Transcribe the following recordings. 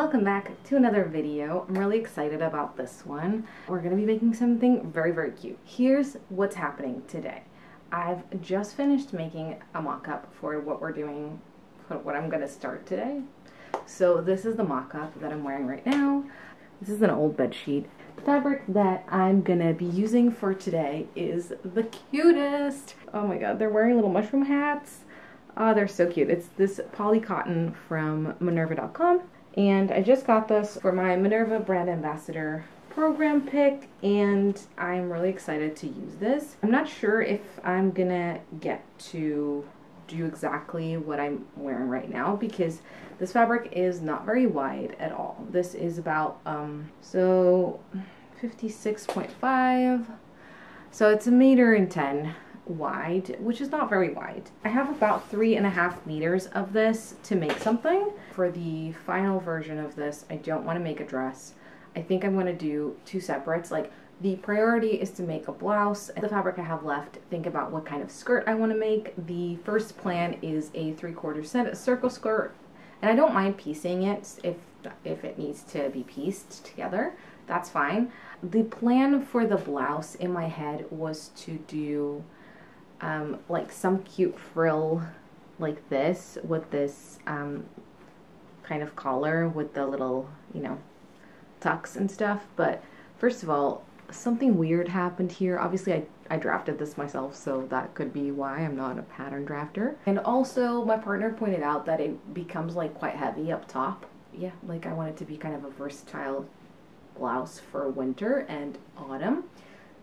welcome back to another video. I'm really excited about this one. We're going to be making something very, very cute. Here's what's happening today. I've just finished making a mock-up for what we're doing, what I'm going to start today. So this is the mock-up that I'm wearing right now. This is an old bed sheet. The fabric that I'm going to be using for today is the cutest. Oh my god, they're wearing little mushroom hats. Oh, they're so cute. It's this Polycotton from Minerva.com. And I just got this for my Minerva Brand Ambassador program pick, and I'm really excited to use this. I'm not sure if I'm gonna get to do exactly what I'm wearing right now because this fabric is not very wide at all. This is about, 56.5. So it's 1.10 meters wide, which is not very wide. I have about 3.5 meters of this to make something. For the final version of this, I don't want to make a dress. I think I'm going to do two separates. Like, the priority is to make a blouse. The fabric I have left, think about what kind of skirt I want to make. The first plan is a 3/4 circle skirt, and I don't mind piecing it if it needs to be pieced together. That's fine. The plan for the blouse in my head was to do like some cute frill like this with this kind of collar with the little, you know, tucks and stuff. But first of all, something weird happened here. Obviously I drafted this myself, so that could be why I'm not a pattern drafter. And also my partner pointed out that it becomes like quite heavy up top. Yeah, like I want it to be kind of a versatile blouse for winter and autumn.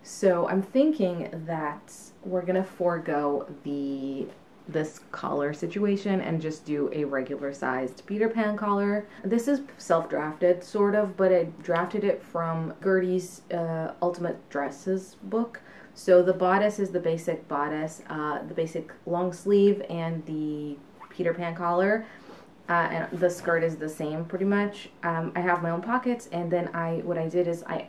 So I'm thinking that we're gonna forego this collar situation and just do a regular sized Peter Pan collar. This is self-drafted sort of, but I drafted it from Gertie's Ultimate Dresses book. So the bodice is the basic bodice, the basic long sleeve, and the Peter Pan collar. And the skirt is the same pretty much. I have my own pockets, and then what I did is I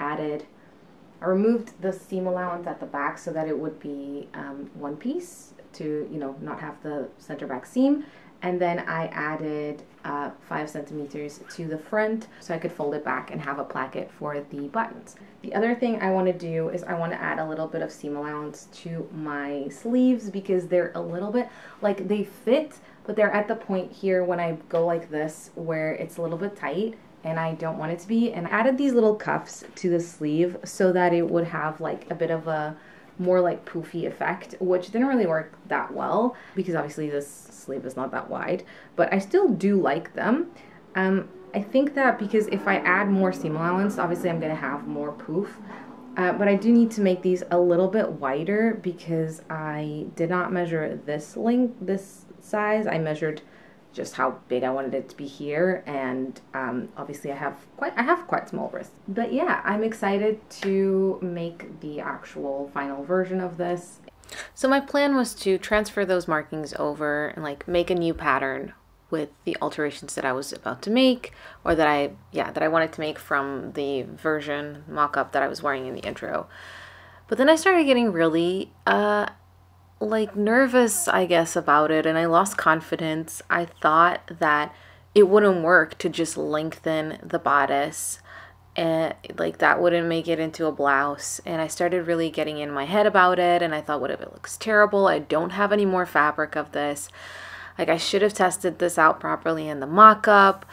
removed the seam allowance at the back so that it would be one piece to, you know, not have the center back seam. And then I added 5 centimeters to the front so I could fold it back and have a placket for the buttons. The other thing I want to do is I want to add a little bit of seam allowance to my sleeves because they're a little bit, like, they fit, but they're at the point here when I go like this where it's a little bit tight and I don't want it to be. And I added these little cuffs to the sleeve so that it would have like a bit of a more like poofy effect, which didn't really work that well because obviously this sleeve is not that wide, but I still do like them. I think that because if I add more seam allowance, obviously I'm gonna have more poof, but I do need to make these a little bit wider because I did not measure this length, this size. I measured just how big I wanted it to be here, and obviously I have quite small wrists. But yeah, I'm excited to make the actual final version of this. So my plan was to transfer those markings over and like make a new pattern with the alterations that I was about to make, or that I wanted to make from the version mock-up that I was wearing in the intro. But then I started getting really like nervous, I guess, about it, and I lost confidence. I thought that it wouldn't work to just lengthen the bodice, and like that wouldn't make it into a blouse. And I started really getting in my head about it, and I thought, what if it looks terrible? I don't have any more fabric of this. Like, I should have tested this out properly in the mock-up.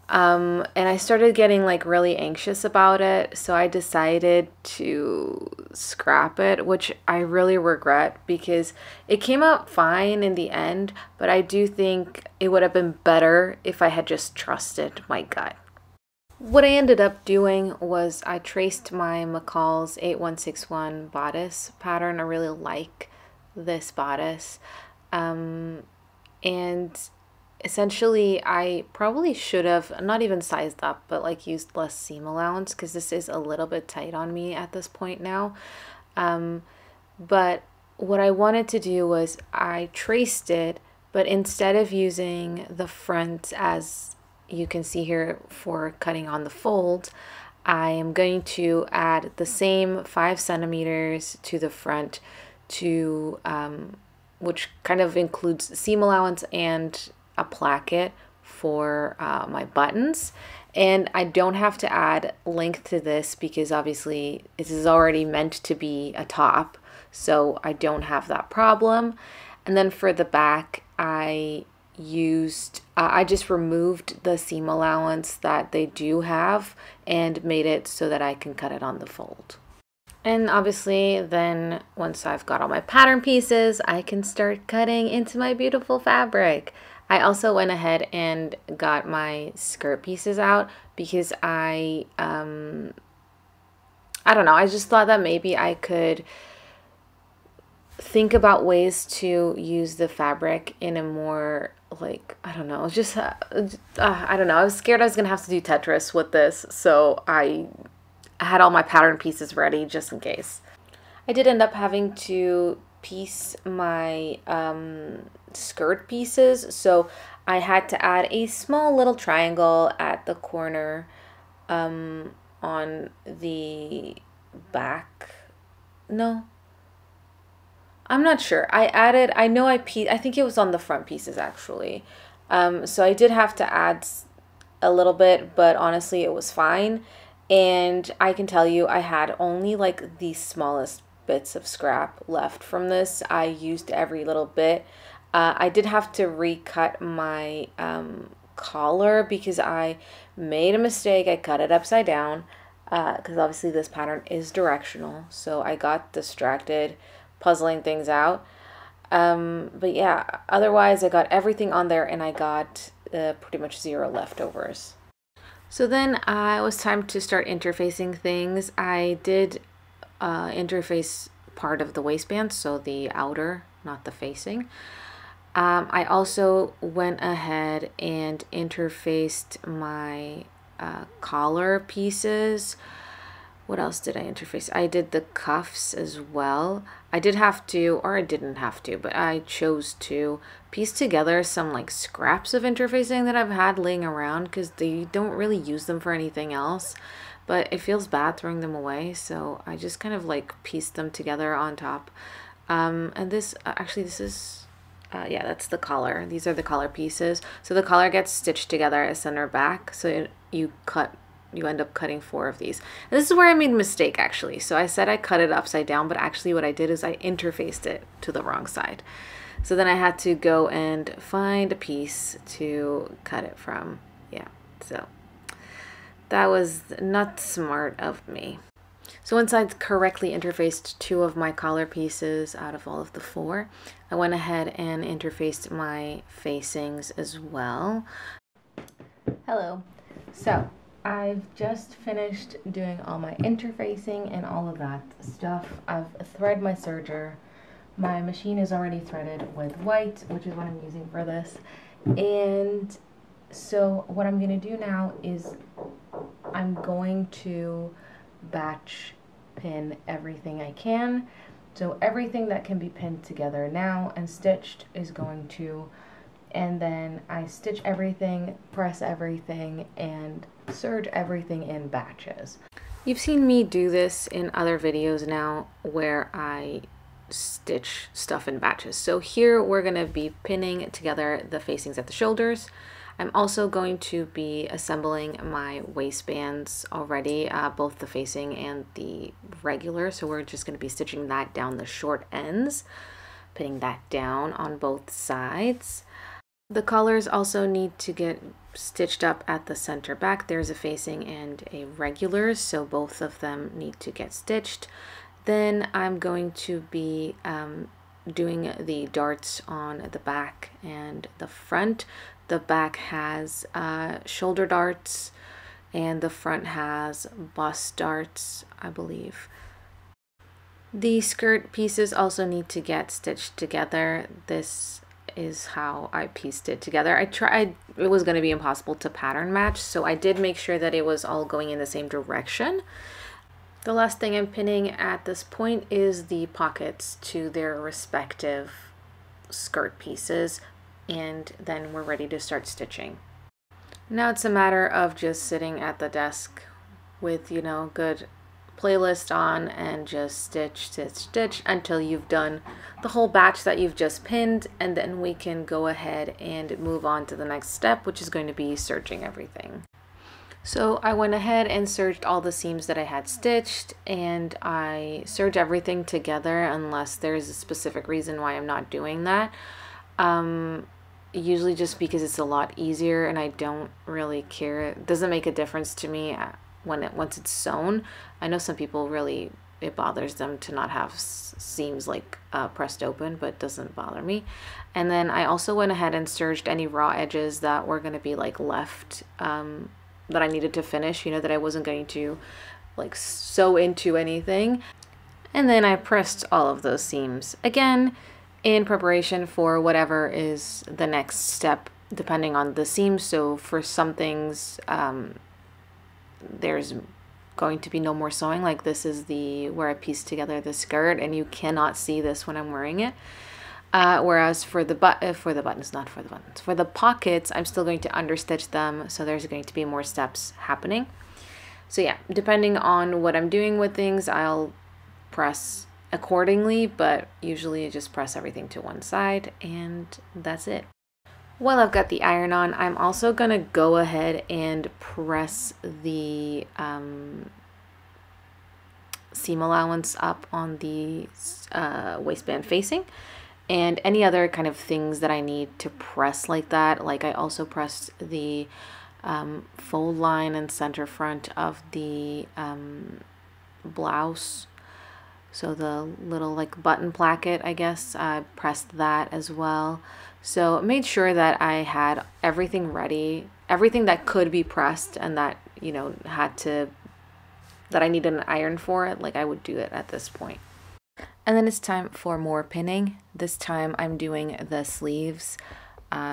And I started getting like really anxious about it, so I decided to scrap it, which I really regret because it came out fine in the end, but I do think it would have been better if I had just trusted my gut. What I ended up doing was I traced my McCall's 8161 bodice pattern. I really like this bodice, and essentially, I probably should have not even sized up, but like used less seam allowance because this is a little bit tight on me at this point now. But what I wanted to do was I traced it, but instead of using the front as you can see here for cutting on the fold, I am going to add the same 5 centimeters to the front to which kind of includes seam allowance and a placket for my buttons. And I don't have to add length to this because obviously this is already meant to be a top, so I don't have that problem. And then for the back, I just removed the seam allowance that they do have and made it so that I can cut it on the fold. And obviously then once I've got all my pattern pieces, I can start cutting into my beautiful fabric. I also went ahead and got my skirt pieces out because I don't know, I just thought that maybe I could think about ways to use the fabric in a more, like, I don't know, just, I don't know, I was scared I was going to have to do Tetris with this, so I had all my pattern pieces ready just in case. I did end up having to piece my skirt pieces, so I had to add a small little triangle at the corner on the back. No, I'm not sure. I think it was on the front pieces actually. So I did have to add a little bit, but honestly it was fine. And I can tell you I had only like the smallest bits of scrap left from this. I used every little bit. I did have to recut my collar because I made a mistake. I cut it upside down because obviously this pattern is directional. So I got distracted puzzling things out. But yeah, otherwise I got everything on there and I got pretty much 0 leftovers. So then it was time to start interfacing things. I did interface part of the waistband, so the outer, not the facing. I also went ahead and interfaced my collar pieces. What else did I interface? I did the cuffs as well. I did have to, or I didn't have to, but I chose to piece together some like scraps of interfacing that I've had laying around because they don't really use them for anything else, but it feels bad throwing them away, so I just kind of like pieced them together on top. And this, actually this is, yeah, that's the collar. These are the collar pieces. So the collar gets stitched together at center back, so you end up cutting 4 of these. And this is where I made a mistake actually. So I said I cut it upside down, but actually what I did is I interfaced it to the wrong side. So then I had to go and find a piece to cut it from. Yeah, so that was not smart of me. So once I'd correctly interfaced 2 of my collar pieces out of all of the 4, I went ahead and interfaced my facings as well. Hello. So I've just finished doing all my interfacing and all of that stuff. I've threaded my serger. My machine is already threaded with white, which is what I'm using for this. And so what I'm going to do now is I'm going to batch pin everything I can. So everything that can be pinned together now and stitched is going to, and then I stitch everything, press everything, and serge everything in batches. You've seen me do this in other videos now where I stitch stuff in batches. So here we're going to be pinning together the facings at the shoulders. I'm also going to be assembling my waistbands already, both the facing and the regular. So we're just going to be stitching that down the short ends, pinning that down on both sides. The collars also need to get stitched up at the center back. There's a facing and a regular, so both of them need to get stitched. Then I'm going to be doing the darts on the back and the front. The back has shoulder darts and the front has bust darts, I believe. The skirt pieces also need to get stitched together. This is how I pieced it together. I tried, it was going to be impossible to pattern match, so I did make sure that it was all going in the same direction. The last thing I'm pinning at this point is the pockets to their respective skirt pieces, and then we're ready to start stitching. Now it's a matter of just sitting at the desk with, you know, good playlist on and just stitch, stitch, stitch until you've done the whole batch that you've just pinned, and then we can go ahead and move on to the next step, which is going to be serging everything. So I went ahead and serged all the seams that I had stitched, and I serge everything together unless there's a specific reason why I'm not doing that. Usually just because it's a lot easier and I don't really care. It doesn't make a difference to me once it's sewn. I know some people really, it bothers them to not have seams like pressed open, but it doesn't bother me. And then I also went ahead and serged any raw edges that were going to be like left, that I needed to finish, you know, that I wasn't going to like sew into anything. And then I pressed all of those seams again in preparation for whatever is the next step depending on the seams. So for some things, there's going to be no more sewing. Like this is where I pieced together the skirt, and you cannot see this when I'm wearing it. Whereas for the pockets, I'm still going to understitch them, so there's going to be more steps happening. So yeah, depending on what I'm doing with things, I'll press accordingly, but usually I just press everything to one side, and that's it. While I've got the iron on, I'm also gonna go ahead and press the seam allowance up on the waistband facing. And any other kind of things that I need to press like that, like I also pressed the fold line and center front of the blouse. So the little like button placket, I guess, I pressed that as well. So made sure that I had everything ready, everything that could be pressed and that, you know, that I needed an iron for it, like I would do it at this point. And then it's time for more pinning. This time I'm doing the sleeves,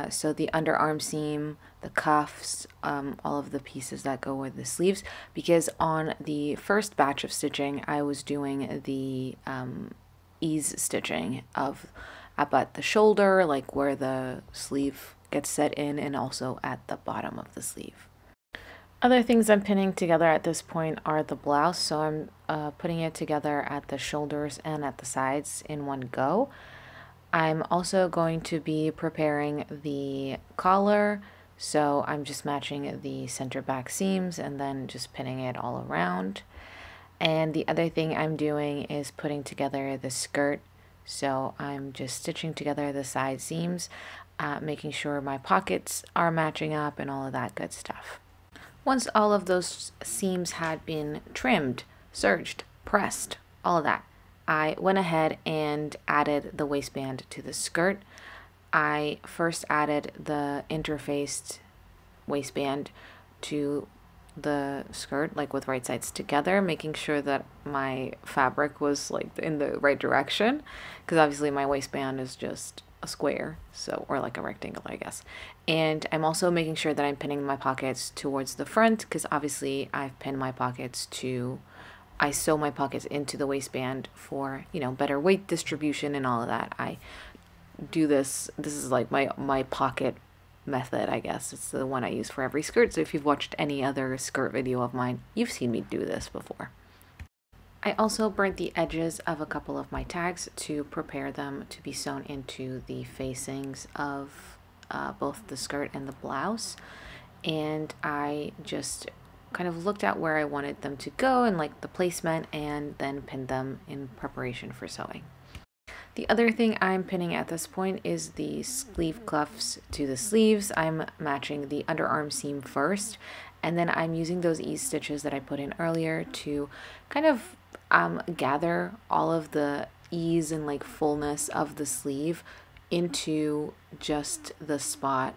so the underarm seam, the cuffs, all of the pieces that go with the sleeves, because on the first batch of stitching I was doing the ease stitching up at the shoulder, like where the sleeve gets set in, and also at the bottom of the sleeve. Other things I'm pinning together at this point are the blouse, so I'm putting it together at the shoulders and at the sides in one go. I'm also going to be preparing the collar, so I'm just matching the center back seams and then just pinning it all around. And the other thing I'm doing is putting together the skirt, so I'm just stitching together the side seams, making sure my pockets are matching up and all of that good stuff. Once all of those seams had been trimmed, serged, pressed, all of that, I went ahead and added the waistband to the skirt. I first added the interfaced waistband to the skirt, like with right sides together, making sure that my fabric was like in the right direction, because obviously my waistband is just a square, so, or like a rectangle, I guess. And I'm also making sure that I'm pinning my pockets towards the front, because obviously I've pinned my pockets I sew my pockets into the waistband for, you know, better weight distribution and all of that. I do this is like my pocket method, I guess. It's the one I use for every skirt, so if you've watched any other skirt video of mine, you've seen me do this before. I also burnt the edges of a couple of my tags to prepare them to be sewn into the facings of both the skirt and the blouse. And I just kind of looked at where I wanted them to go and like the placement, and then pinned them in preparation for sewing. The other thing I'm pinning at this point is the sleeve cuffs to the sleeves. I'm matching the underarm seam first, and then I'm using those ease stitches that I put in earlier to kind of gather all of the ease and like fullness of the sleeve into just the spot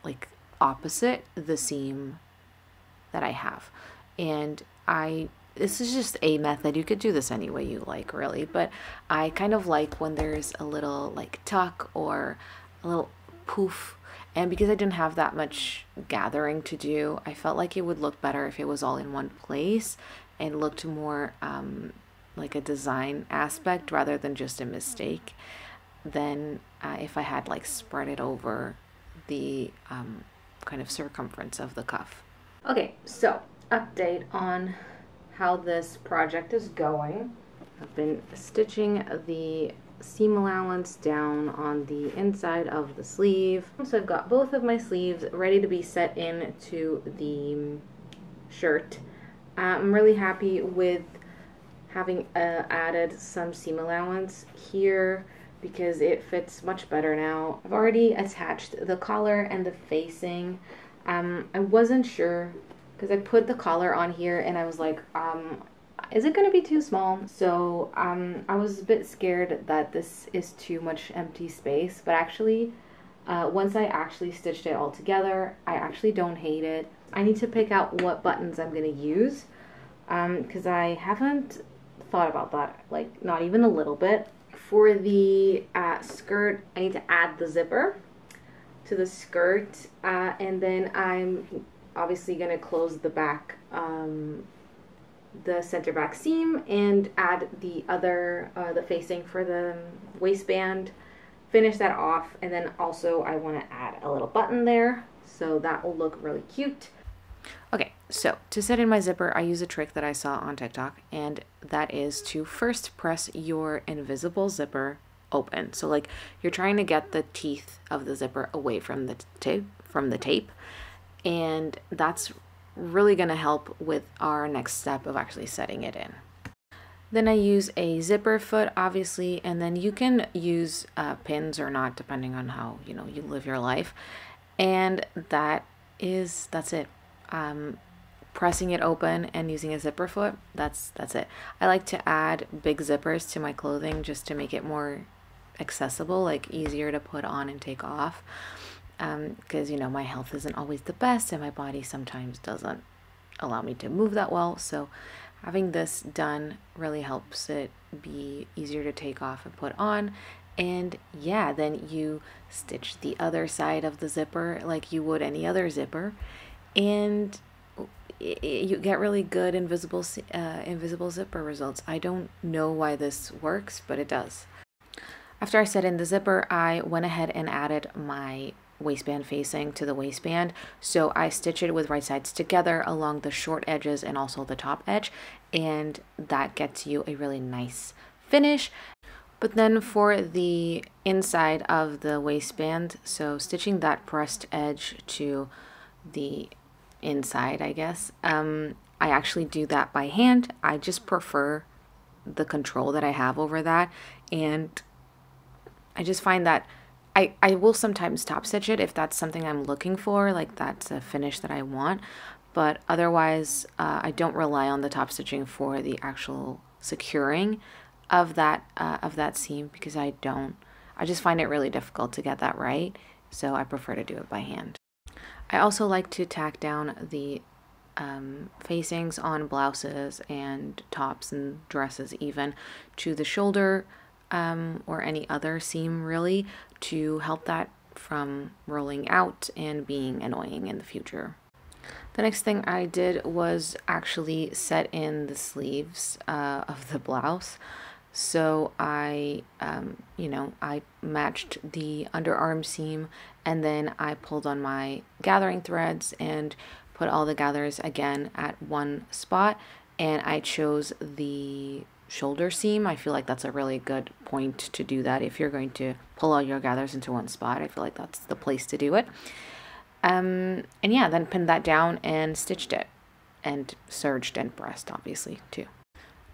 like opposite the seam that I have. And this is just a method. You could do this any way you like, really, but I kind of like when there's a little like tuck or a little poof, and because I didn't have that much gathering to do, I felt like it would look better if it was all in one place and looked more like a design aspect rather than just a mistake than if I had like spread it over the kind of circumference of the cuff. Okay, so update on how this project is going. I've been stitching the seam allowance down on the inside of the sleeve. So I've got both of my sleeves ready to be set into the shirt. I'm really happy with having added some seam allowance here because it fits much better now. I've already attached the collar and the facing. I wasn't sure because I put the collar on here and I was like, is it going to be too small? So I was a bit scared that this is too much empty space, but actually once I actually stitched it all together, I actually don't hate it. I need to pick out what buttons I'm going to use because I haven't thought about that, like not even a little bit. For the skirt, I need to add the zipper to the skirt, and then I'm obviously going to close the back, the center back seam, and add the other, the facing for the waistband, finish that off, and then also I want to add a little button there, so that will look really cute. Okay, so to set in my zipper, I use a trick that I saw on TikTok, and that is to first press your invisible zipper open. So like you're trying to get the teeth of the zipper away from the tape, and that's really going to help with our next step of actually setting it in. Then I use a zipper foot, obviously, and then you can use pins or not, depending on how you live your life. And that's it. Pressing it open and using a zipper foot, that's it. I like to add big zippers to my clothing just to make it more accessible, like easier to put on and take off, because my health isn't always the best and my body sometimes doesn't allow me to move that well, so having this done really helps it be easier to take off and put on. And yeah, then you stitch the other side of the zipper like you would any other zipper, and you get really good invisible zipper results. I don't know why this works, but it does. After I set in the zipper, I went ahead and added my waistband facing to the waistband. So I stitch it with right sides together along the short edges and also the top edge, and that gets you a really nice finish. But then for the inside of the waistband, so stitching that pressed edge to the inside, I guess, I actually do that by hand. I just prefer the control that I have over that, and I just find that I will sometimes top stitch it if that's something I'm looking for, like that's a finish that I want, but otherwise I don't rely on the top stitching for the actual securing of that seam, because I just find it really difficult to get that right, so I prefer to do it by hand. I also like to tack down the facings on blouses and tops and dresses even to the shoulder or any other seam, really, to help that from rolling out and being annoying in the future. The next thing I did was actually set in the sleeves of the blouse. So I matched the underarm seam, and then I pulled on my gathering threads and put all the gathers again at one spot, and I chose the shoulder seam. I feel like that's a really good point to do that. If you're going to pull all your gathers into one spot, I feel like that's the place to do it. And yeah, then pinned that down and stitched it, and serged and pressed, obviously, too.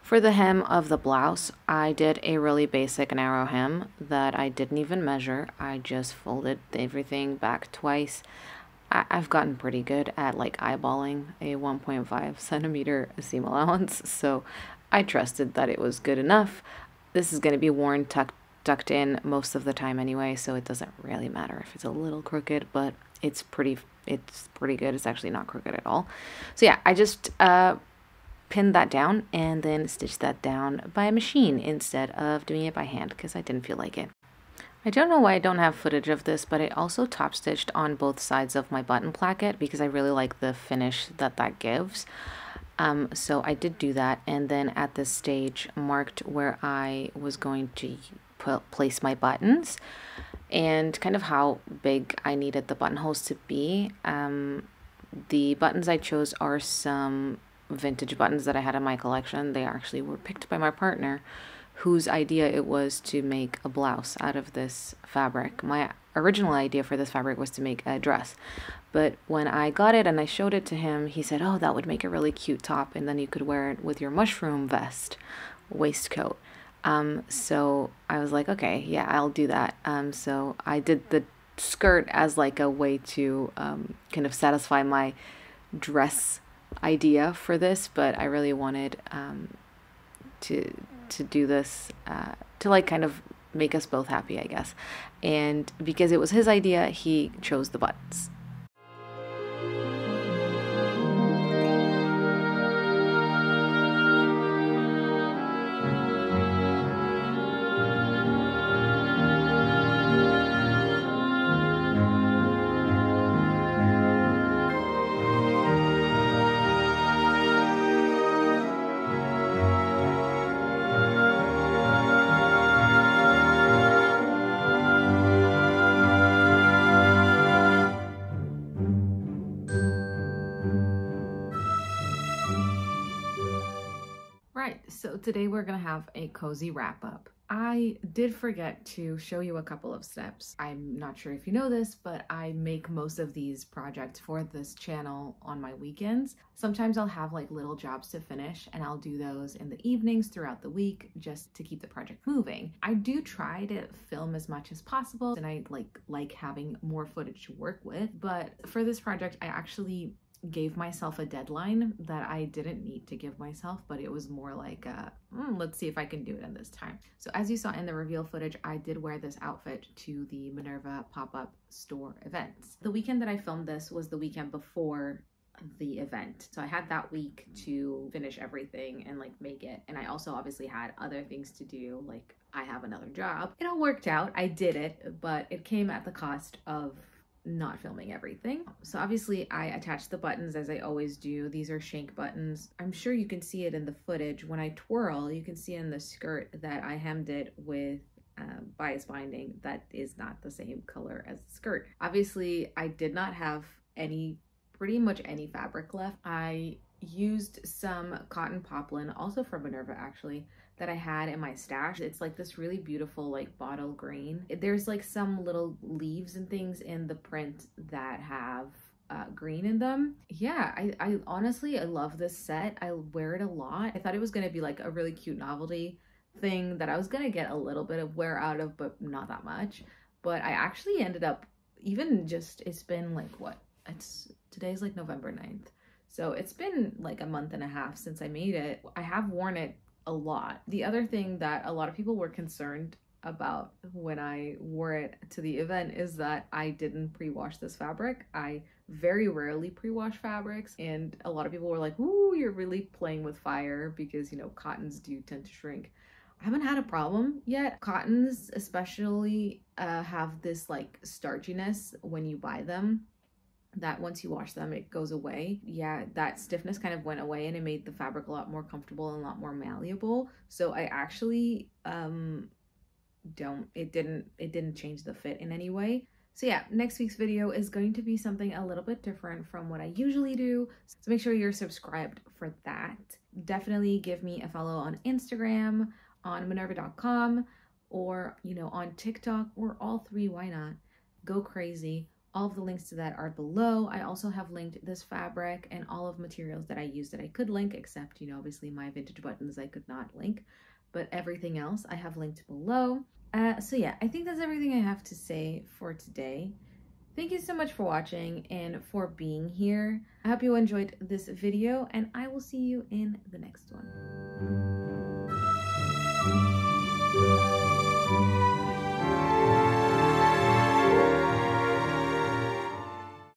For the hem of the blouse, I did a really basic narrow hem that I didn't even measure. I just folded everything back twice. I've gotten pretty good at like eyeballing a 1.5 centimeter seam allowance, so I trusted that it was good enough. This is going to be worn tucked in most of the time anyway, so it doesn't really matter if it's a little crooked, but it's pretty good. It's actually not crooked at all. So yeah, I just pinned that down and then stitched that down by machine instead of doing it by hand because I didn't feel like it. I don't know why I don't have footage of this, but I also top stitched on both sides of my button placket because I really like the finish that gives. So I did do that, and then at this stage marked where I was going to place my buttons and kind of how big I needed the buttonholes to be. The buttons I chose are some vintage buttons that I had in my collection. They actually were picked by my partner, whose idea it was to make a blouse out of this fabric. My original idea for this fabric was to make a dress, but when I got it and I showed it to him, he said, oh, that would make a really cute top, and then you could wear it with your mushroom vest waistcoat. So I was like, okay, yeah, I'll do that. So I did the skirt as like a way to kind of satisfy my dress idea for this, but I really wanted to do this to like kind of make us both happy, I guess. And because it was his idea, he chose the buttons. Right, so today we're gonna have a cozy wrap up. I did forget to show you a couple of steps. I'm not sure if you know this, but I make most of these projects for this channel on my weekends. Sometimes I'll have like little jobs to finish and I'll do those in the evenings throughout the week just to keep the project moving. I do try to film as much as possible and I like having more footage to work with, but for this project I actually gave myself a deadline that I didn't need to give myself, but it was more like let's see if I can do it in this time. So as you saw in the reveal footage, I did wear this outfit to the Minerva pop-up store events. The weekend that I filmed this was the weekend before the event, so I had that week to finish everything and like make it, and I also obviously had other things to do, like I have another job. It all worked out, I did it, but it came at the cost of not filming everything. So obviously I attached the buttons as I always do. These are shank buttons. I'm sure you can see it in the footage. When I twirl, you can see in the skirt that I hemmed it with bias binding that is not the same color as the skirt. Obviously I did not have pretty much any fabric left. I used some cotton poplin, also from Minerva actually, that I had in my stash. It's like this really beautiful like bottle green. There's like some little leaves and things in the print that have green in them. Yeah, I honestly, I love this set. I wear it a lot. I thought it was gonna be like a really cute novelty thing that I was gonna get a little bit of wear out of, but not that much. But I actually ended up, even just, it's been like what? Today's like November 9th. So it's been like a month and a half since I made it. I have worn it a lot. The other thing that a lot of people were concerned about when I wore it to the event is that I didn't pre-wash this fabric. I very rarely pre-wash fabrics, and a lot of people were like, ooh, you're really playing with fire, because you know cottons do tend to shrink. I haven't had a problem yet. Cottons especially have this like starchiness when you buy them, that once you wash them it goes away. Yeah, that stiffness kind of went away and it made the fabric a lot more comfortable and a lot more malleable. So I actually it didn't change the fit in any way. So yeah, next week's video is going to be something a little bit different from what I usually do, so make sure you're subscribed for that. Definitely give me a follow on Instagram, on minerva.com, or you know, on TikTok, or all three, why not? Go crazy. All of the links to that are below. I also have linked this fabric and all of materials that I used that I could link, except, you know, obviously my vintage buttons I could not link, but everything else I have linked below. So yeah, I think that's everything I have to say for today. Thank you so much for watching and for being here. I hope you enjoyed this video, and I will see you in the next one.